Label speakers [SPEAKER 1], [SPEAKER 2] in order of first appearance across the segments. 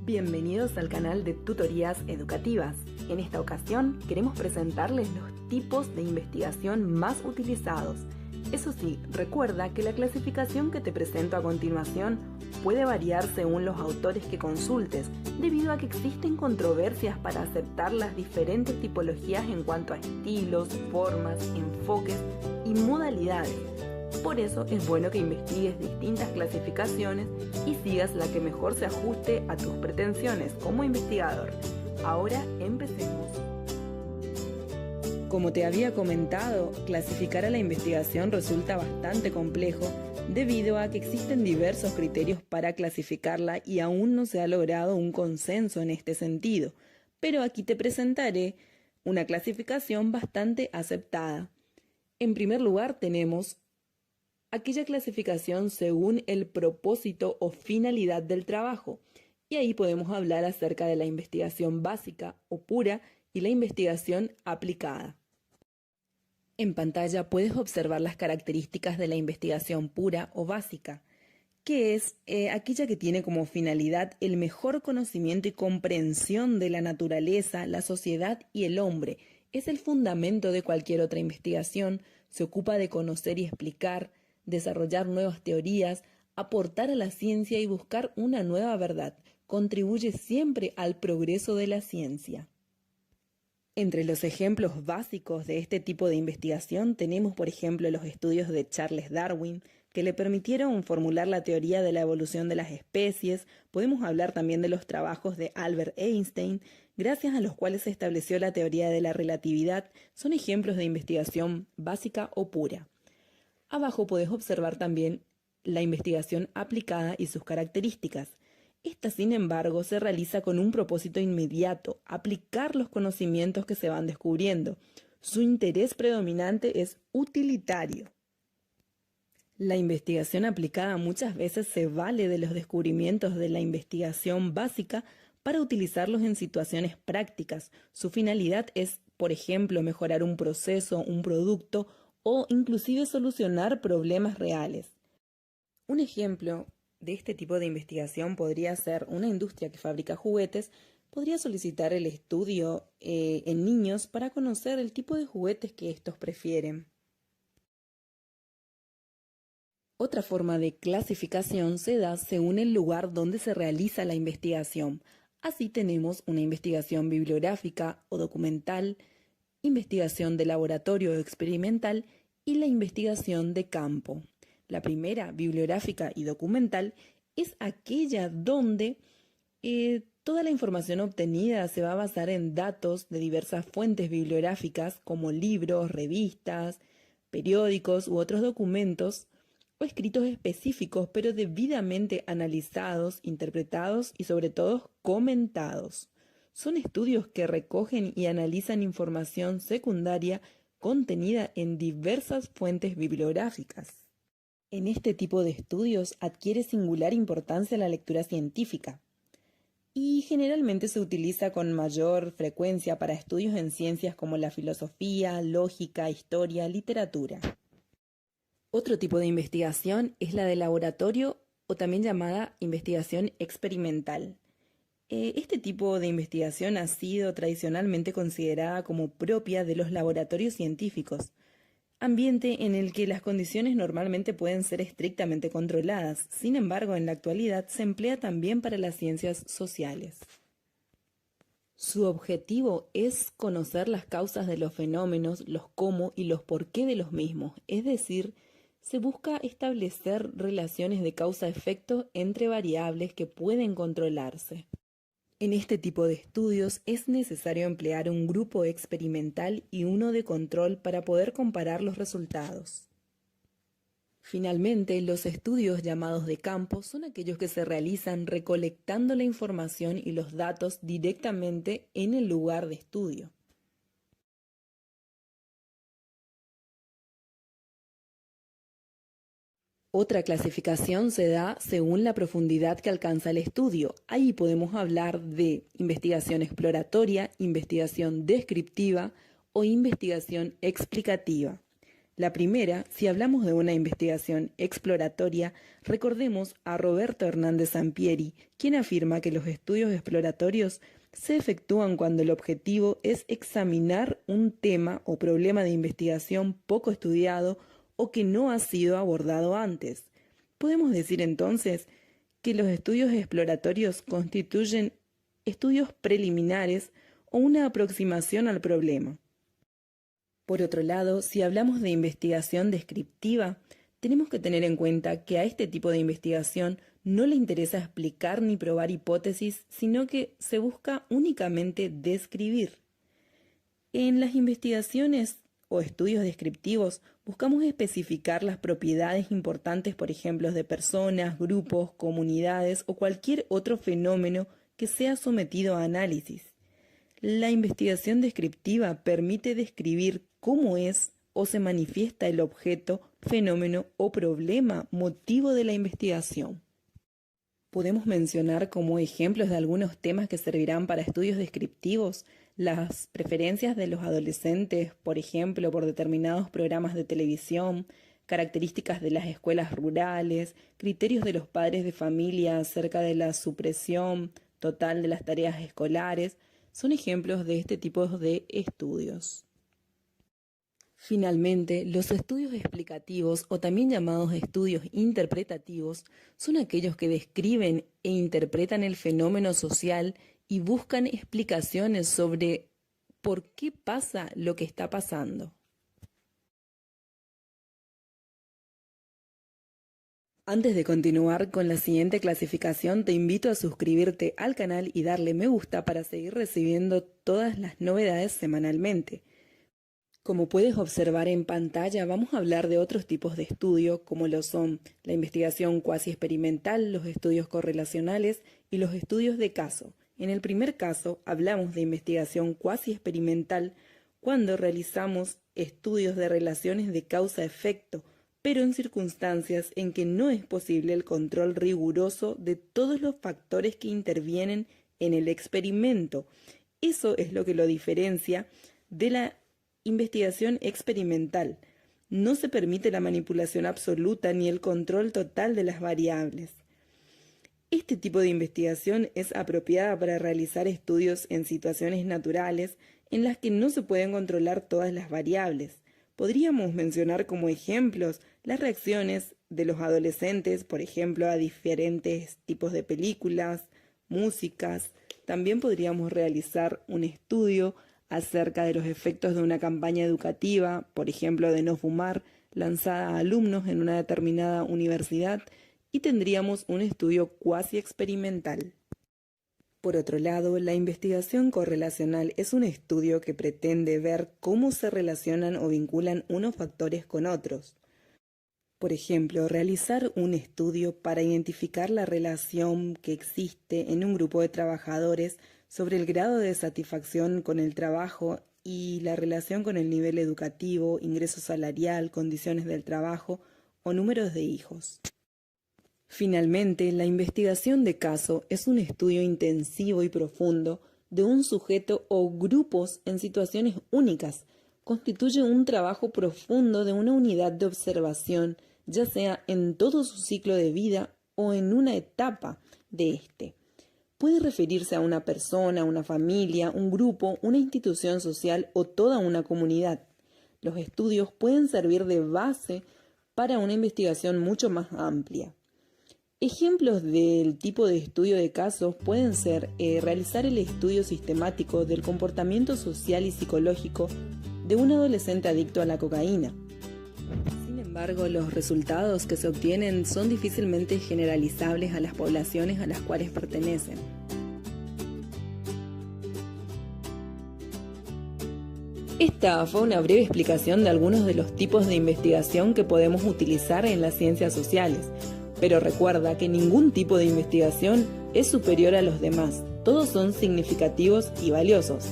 [SPEAKER 1] Bienvenidos al canal de Tutorías Educativas. En esta ocasión queremos presentarles los tipos de investigación más utilizados. Eso sí, recuerda que la clasificación que te presento a continuación puede variar según los autores que consultes, debido a que existen controversias para aceptar las diferentes tipologías en cuanto a estilos, formas, enfoques y modalidades. Por eso es bueno que investigues distintas clasificaciones y sigas la que mejor se ajuste a tus pretensiones como investigador. Ahora empecemos. Como te había comentado, clasificar a la investigación resulta bastante complejo debido a que existen diversos criterios para clasificarla y aún no se ha logrado un consenso en este sentido. Pero aquí te presentaré una clasificación bastante aceptada. En primer lugar tenemos aquella clasificación según el propósito o finalidad del trabajo, y ahí podemos hablar acerca de la investigación básica o pura y la investigación aplicada. En pantalla puedes observar las características de la investigación pura o básica, que es aquella que tiene como finalidad el mejor conocimiento y comprensión de la naturaleza, la sociedad y el hombre. Es el fundamento de cualquier otra investigación, se ocupa de conocer y explicar, desarrollar nuevas teorías, aportar a la ciencia y buscar una nueva verdad. Contribuye siempre al progreso de la ciencia. Entre los ejemplos básicos de este tipo de investigación tenemos, por ejemplo, los estudios de Charles Darwin, que le permitieron formular la teoría de la evolución de las especies. Podemos hablar también de los trabajos de Albert Einstein, gracias a los cuales se estableció la teoría de la relatividad. Son ejemplos de investigación básica o pura. Abajo podés observar también la investigación aplicada y sus características. Esta, sin embargo, se realiza con un propósito inmediato: aplicar los conocimientos que se van descubriendo. Su interés predominante es utilitario. La investigación aplicada muchas veces se vale de los descubrimientos de la investigación básica para utilizarlos en situaciones prácticas. Su finalidad es, por ejemplo, mejorar un proceso, un producto o inclusive solucionar problemas reales. Un ejemplo de este tipo de investigación podría ser una industria que fabrica juguetes. Podría solicitar el estudio en niños para conocer el tipo de juguetes que estos prefieren. Otra forma de clasificación se da según el lugar donde se realiza la investigación. Así tenemos una investigación bibliográfica o documental, investigación de laboratorio o experimental y la investigación de campo. La primera, bibliográfica y documental, es aquella donde toda la información obtenida se va a basar en datos de diversas fuentes bibliográficas como libros, revistas, periódicos u otros documentos o escritos específicos, pero debidamente analizados, interpretados y sobre todo comentados. Son estudios que recogen y analizan información secundaria contenida en diversas fuentes bibliográficas. En este tipo de estudios adquiere singular importancia la lectura científica y generalmente se utiliza con mayor frecuencia para estudios en ciencias como la filosofía, lógica, historia, literatura. Otro tipo de investigación es la de laboratorio o también llamada investigación experimental. Este tipo de investigación ha sido tradicionalmente considerada como propia de los laboratorios científicos, ambiente en el que las condiciones normalmente pueden ser estrictamente controladas. Sin embargo, en la actualidad se emplea también para las ciencias sociales. Su objetivo es conocer las causas de los fenómenos, los cómo y los por qué de los mismos, es decir, se busca establecer relaciones de causa-efecto entre variables que pueden controlarse. En este tipo de estudios es necesario emplear un grupo experimental y uno de control para poder comparar los resultados. Finalmente, los estudios llamados de campo son aquellos que se realizan recolectando la información y los datos directamente en el lugar de estudio. Otra clasificación se da según la profundidad que alcanza el estudio. Ahí podemos hablar de investigación exploratoria, investigación descriptiva o investigación explicativa. La primera, si hablamos de una investigación exploratoria, recordemos a Roberto Hernández Sampieri, quien afirma que los estudios exploratorios se efectúan cuando el objetivo es examinar un tema o problema de investigación poco estudiado o que no ha sido abordado antes. Podemos decir entonces que los estudios exploratorios constituyen estudios preliminares o una aproximación al problema. Por otro lado, si hablamos de investigación descriptiva, tenemos que tener en cuenta que a este tipo de investigación no le interesa explicar ni probar hipótesis, sino que se busca únicamente describir. En las investigaciones o estudios descriptivos buscamos especificar las propiedades importantes, por ejemplo, de personas, grupos, comunidades o cualquier otro fenómeno que sea sometido a análisis. La investigación descriptiva permite describir cómo es o se manifiesta el objeto, fenómeno o problema motivo de la investigación. Podemos mencionar como ejemplos de algunos temas que servirán para estudios descriptivos las preferencias de los adolescentes, por ejemplo, por determinados programas de televisión, características de las escuelas rurales, criterios de los padres de familia acerca de la supresión total de las tareas escolares, son ejemplos de este tipo de estudios. Finalmente, los estudios explicativos o también llamados estudios interpretativos son aquellos que describen e interpretan el fenómeno social y buscan explicaciones sobre por qué pasa lo que está pasando. Antes de continuar con la siguiente clasificación, te invito a suscribirte al canal y darle me gusta para seguir recibiendo todas las novedades semanalmente. Como puedes observar en pantalla, vamos a hablar de otros tipos de estudio, como lo son la investigación cuasi experimental, los estudios correlacionales y los estudios de caso. En el primer caso, hablamos de investigación cuasi experimental cuando realizamos estudios de relaciones de causa-efecto, pero en circunstancias en que no es posible el control riguroso de todos los factores que intervienen en el experimento. Eso es lo que lo diferencia de la investigación experimental. No se permite la manipulación absoluta ni el control total de las variables. Este tipo de investigación es apropiada para realizar estudios en situaciones naturales en las que no se pueden controlar todas las variables. Podríamos mencionar como ejemplos las reacciones de los adolescentes, por ejemplo, a diferentes tipos de películas, músicas. También podríamos realizar un estudio acerca de los efectos de una campaña educativa, por ejemplo, de no fumar, lanzada a alumnos en una determinada universidad, y tendríamos un estudio cuasi experimental. Por otro lado, la investigación correlacional es un estudio que pretende ver cómo se relacionan o vinculan unos factores con otros. Por ejemplo, realizar un estudio para identificar la relación que existe en un grupo de trabajadores sobre el grado de satisfacción con el trabajo y la relación con el nivel educativo, ingreso salarial, condiciones del trabajo o números de hijos. Finalmente, la investigación de caso es un estudio intensivo y profundo de un sujeto o grupos en situaciones únicas. Constituye un trabajo profundo de una unidad de observación, ya sea en todo su ciclo de vida o en una etapa de este. Puede referirse a una persona, una familia, un grupo, una institución social o toda una comunidad. Los estudios pueden servir de base para una investigación mucho más amplia. Ejemplos del tipo de estudio de casos pueden ser realizar el estudio sistemático del comportamiento social y psicológico de un adolescente adicto a la cocaína. Sin embargo, los resultados que se obtienen son difícilmente generalizables a las poblaciones a las cuales pertenecen. Esta fue una breve explicación de algunos de los tipos de investigación que podemos utilizar en las ciencias sociales. Pero recuerda que ningún tipo de investigación es superior a los demás. Todos son significativos y valiosos.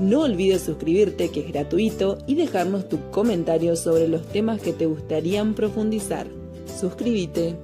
[SPEAKER 1] No olvides suscribirte, que es gratuito, y dejarnos tu comentario sobre los temas que te gustarían profundizar. Suscríbete.